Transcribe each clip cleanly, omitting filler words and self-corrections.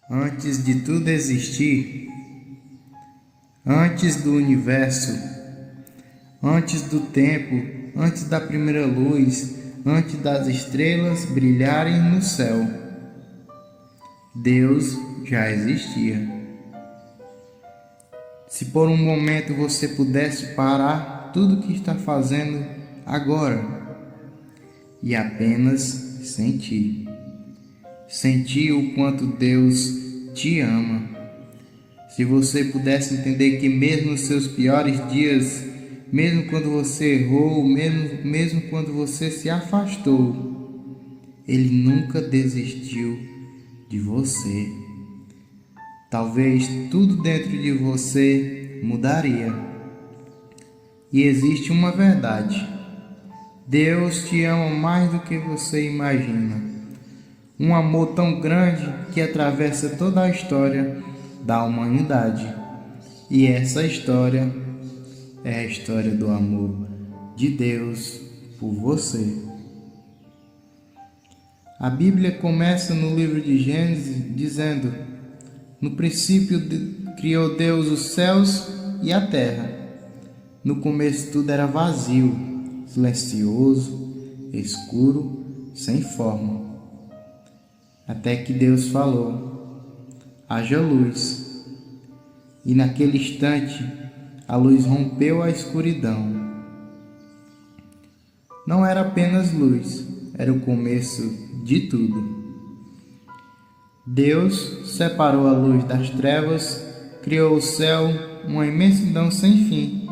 Antes de tudo existir, antes do universo, antes do tempo, antes da primeira luz, antes das estrelas brilharem no céu, Deus já existia. Se por um momento você pudesse parar tudo o que está fazendo agora e apenas sentir o quanto Deus te ama. Se você pudesse entender que mesmo nos seus piores dias, mesmo quando você errou, mesmo quando você se afastou, Ele nunca desistiu de você. Talvez tudo dentro de você mudaria. E existe uma verdade: Deus te ama mais do que você imagina. Um amor tão grande que atravessa toda a história da humanidade. E essa história é a história do amor de Deus por você. A Bíblia começa no livro de Gênesis dizendo: no princípio criou Deus os céus e a terra. No começo tudo era vazio, silencioso, escuro, sem forma. Até que Deus falou: haja luz. E naquele instante a luz rompeu a escuridão. Não era apenas luz, era o começo de tudo. Deus separou a luz das trevas, criou o céu, uma imensidão sem fim.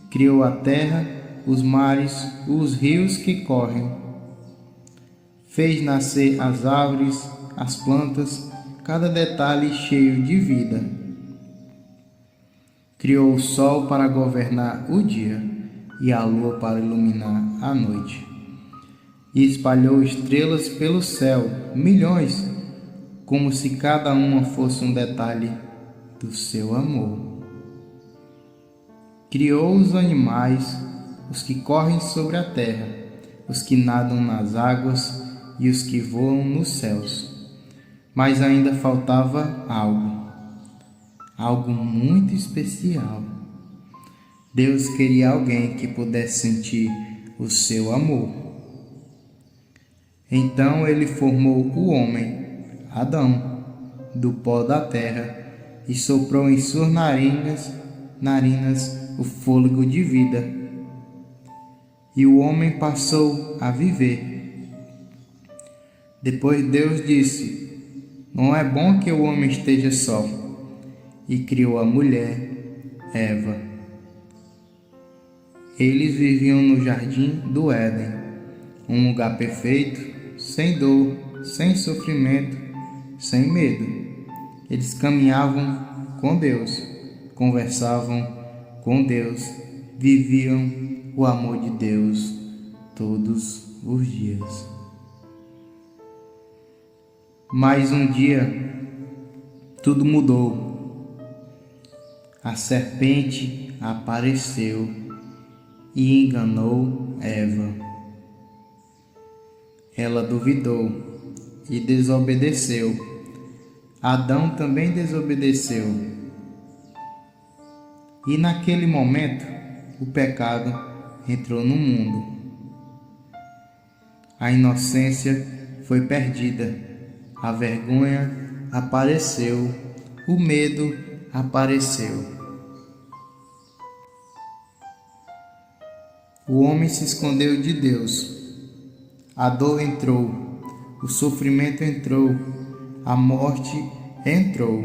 Criou a terra, os mares, os rios que correm. Fez nascer as árvores, as plantas, cada detalhe cheio de vida. Criou o sol para governar o dia e a lua para iluminar a noite. E espalhou estrelas pelo céu, milhões, como se cada uma fosse um detalhe do seu amor. Criou os animais, os que correm sobre a terra, os que nadam nas águas e os que voam nos céus. Mas ainda faltava algo muito especial. Deus queria alguém que pudesse sentir o seu amor. Então Ele formou o homem, Adão, do pó da terra e soprou em suas narinas o fôlego de vida. E o homem passou a viver. Depois Deus disse: não é bom que o homem esteja só. E criou a mulher, Eva. Eles viviam no jardim do Éden, um lugar perfeito, sem dor, sem sofrimento, sem medo. Eles caminhavam com Deus, conversavam com Deus, viviam o amor de Deus todos os dias. Mas um dia, tudo mudou. A serpente apareceu e enganou Eva. Ela duvidou e desobedeceu. Adão também desobedeceu. E naquele momento, o pecado entrou no mundo. A inocência foi perdida. A vergonha apareceu. O medo apareceu. O homem se escondeu de Deus. A dor entrou, o sofrimento entrou, a morte entrou.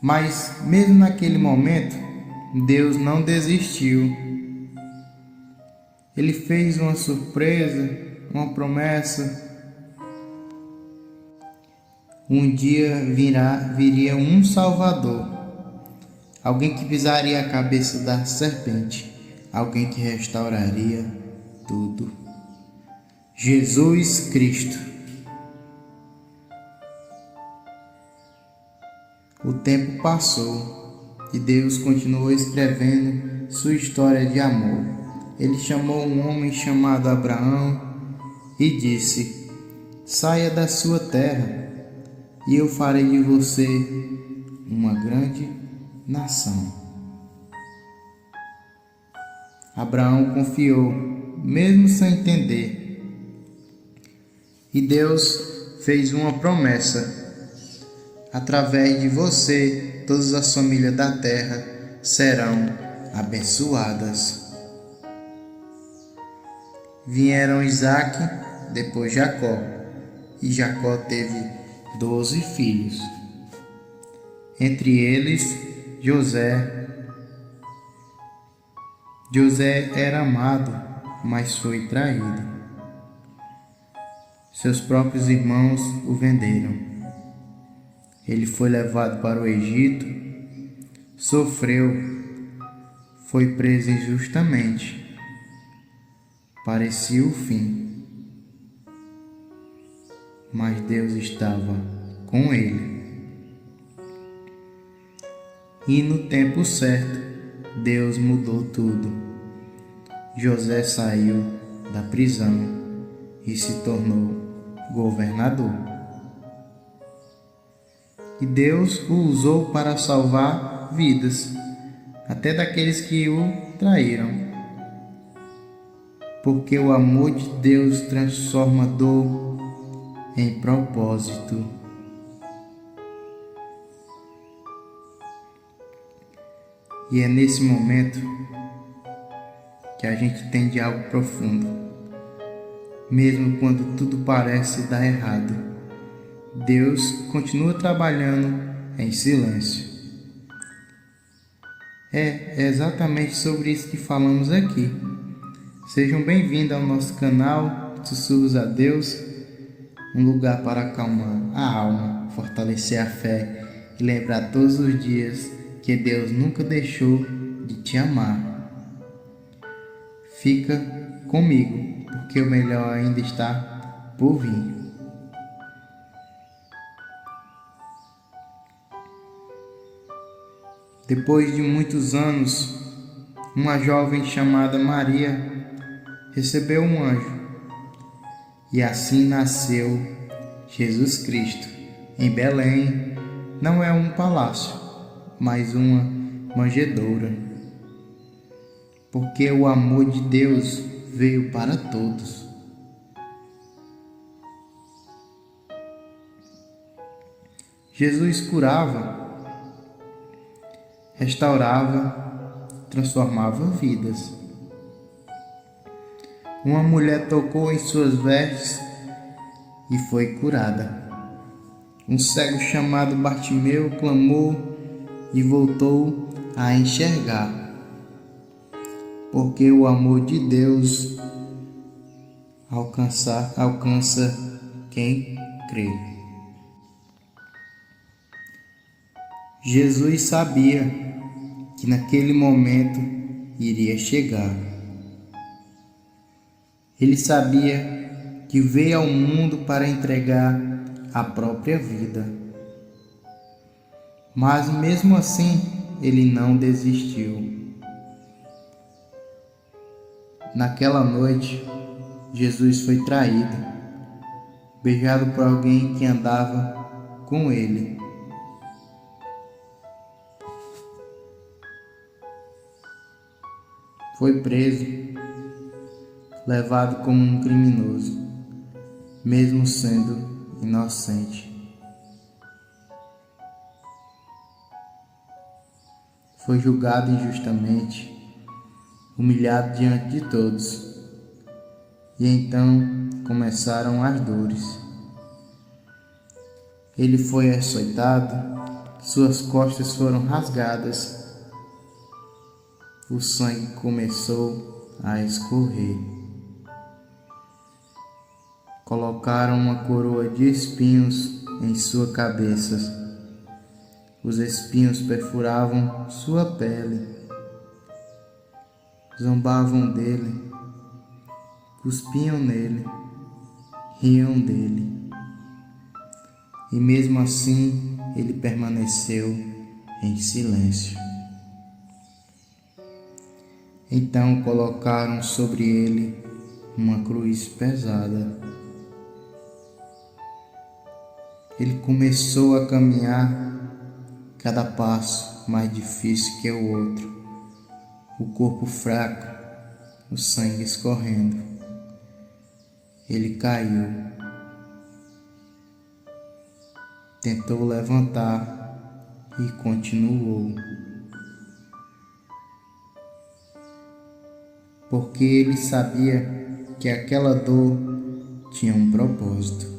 Mas mesmo naquele momento, Deus não desistiu. Ele fez uma surpresa, uma promessa. Um dia viria um Salvador, alguém que pisaria a cabeça da serpente, alguém que restauraria tudo. Jesus Cristo. O tempo passou e Deus continuou escrevendo sua história de amor. Ele chamou um homem chamado Abraão e disse: saia da sua terra, e eu farei de você uma grande nação. Abraão confiou, mesmo sem entender. E Deus fez uma promessa: através de você, todas as famílias da terra serão abençoadas. Vieram Isaque, depois Jacó, e Jacó teve 12 filhos. Entre eles, José. José era amado, mas foi traído. Seus próprios irmãos o venderam. Ele foi levado para o Egito, sofreu, foi preso injustamente. Parecia o fim, mas Deus estava com ele. E no tempo certo, Deus mudou tudo. José saiu da prisão e se tornou governador. E Deus o usou para salvar vidas, até daqueles que o traíram. Porque o amor de Deus transforma dor em propósito. E é nesse momento que a gente entende algo profundo. Mesmo quando tudo parece dar errado, Deus continua trabalhando em silêncio. É exatamente sobre isso que falamos aqui. Sejam bem-vindos ao nosso canal Sussurros a Deus, um lugar para acalmar a alma, fortalecer a fé e lembrar todos os dias que Deus nunca deixou de te amar. Fica comigo, porque o melhor ainda está por vir. Depois de muitos anos, uma jovem chamada Maria recebeu um anjo, e assim nasceu Jesus Cristo. Em Belém, não é um palácio, mas uma manjedoura, porque o amor de Deus veio para todos. Jesus curava, restaurava, transformava vidas. Uma mulher tocou em suas vestes e foi curada. Um cego chamado Bartimeu clamou e voltou a enxergar, porque o amor de Deus alcança quem crê. Jesus sabia que naquele momento iria chegar. Ele sabia que veio ao mundo para entregar a própria vida. Mas mesmo assim, ele não desistiu. Naquela noite, Jesus foi traído, beijado por alguém que andava com ele. Foi preso, levado como um criminoso, mesmo sendo inocente. Foi julgado injustamente, humilhado diante de todos. E então começaram as dores. Ele foi açoitado, suas costas foram rasgadas, o sangue começou a escorrer. Colocaram uma coroa de espinhos em sua cabeça. Os espinhos perfuravam sua pele. Zombavam dele, cuspiam nele, riam dele. E mesmo assim ele permaneceu em silêncio. Então colocaram sobre ele uma cruz pesada. Ele começou a caminhar, cada passo mais difícil que o outro, o corpo fraco, o sangue escorrendo. Ele caiu, tentou levantar e continuou, porque ele sabia que aquela dor tinha um propósito.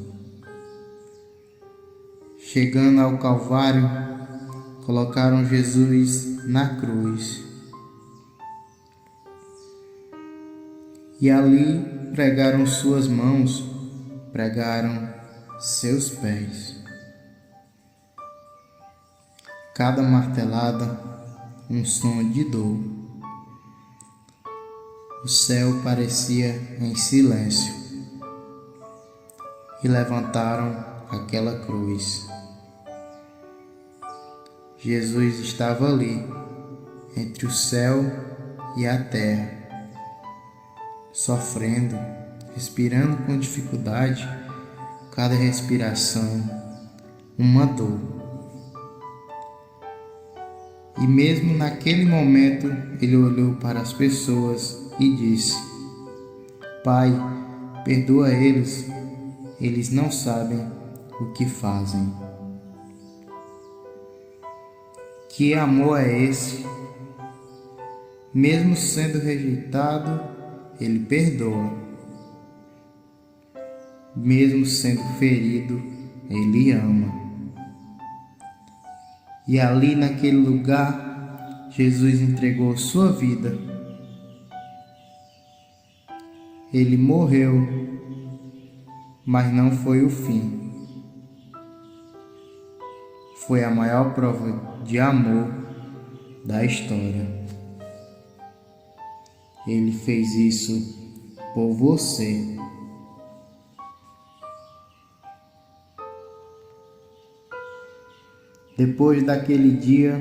Chegando ao Calvário, colocaram Jesus na cruz e ali pregaram suas mãos, pregaram seus pés. Cada martelada, um som de dor. O céu parecia em silêncio e levantaram aquela cruz. Jesus estava ali, entre o céu e a terra, sofrendo, respirando com dificuldade, cada respiração, uma dor. E mesmo naquele momento, ele olhou para as pessoas e disse: Pai, perdoa eles, eles não sabem o que fazem. Que amor é esse? Mesmo sendo rejeitado, ele perdoa. Mesmo sendo ferido, ele ama. E ali naquele lugar, Jesus entregou sua vida. Ele morreu, mas não foi o fim. Foi a maior prova de amor da história. Ele fez isso por você. Depois daquele dia,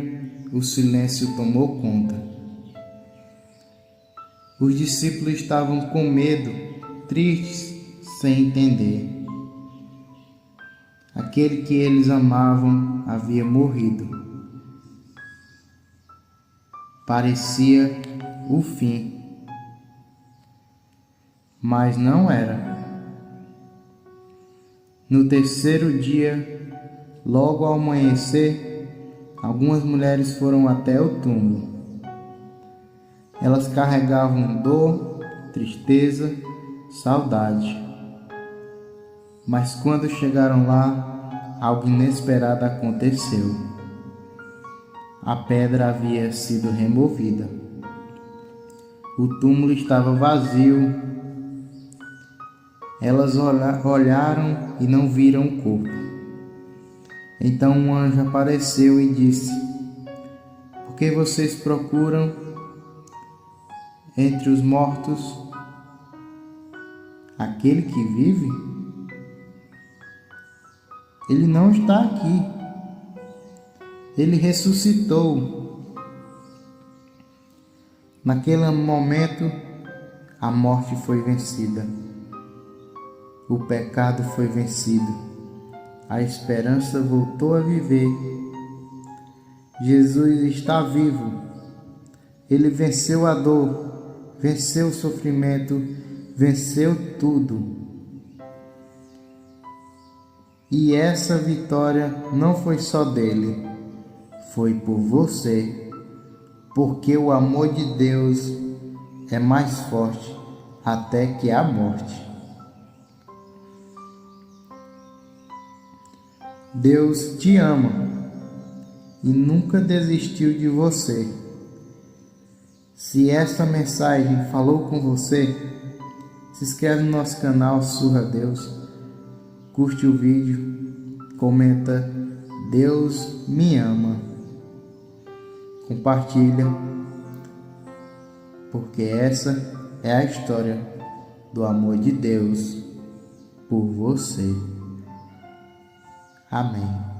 o silêncio tomou conta. Os discípulos estavam com medo, tristes, sem entender. Aquele que eles amavam havia morrido. Parecia o fim, mas não era. No terceiro dia, logo ao amanhecer, algumas mulheres foram até o túmulo. Elas carregavam dor, tristeza, saudade. Mas quando chegaram lá, algo inesperado aconteceu. A pedra havia sido removida. O túmulo estava vazio. Elas olharam e não viram o corpo. Então um anjo apareceu e disse: Por que vocês procuram entre os mortos aquele que vive? Ele não está aqui. Ele ressuscitou. Naquele momento, a morte foi vencida. O pecado foi vencido. A esperança voltou a viver. Jesus está vivo. Ele venceu a dor, venceu o sofrimento, venceu tudo. E essa vitória não foi só dele, foi por você, porque o amor de Deus é mais forte até que a morte. Deus te ama e nunca desistiu de você. Se essa mensagem falou com você, se inscreve no nosso canal Surra Deus, curte o vídeo, comenta Deus me ama, compartilha, porque essa é a história do amor de Deus por você. Amém.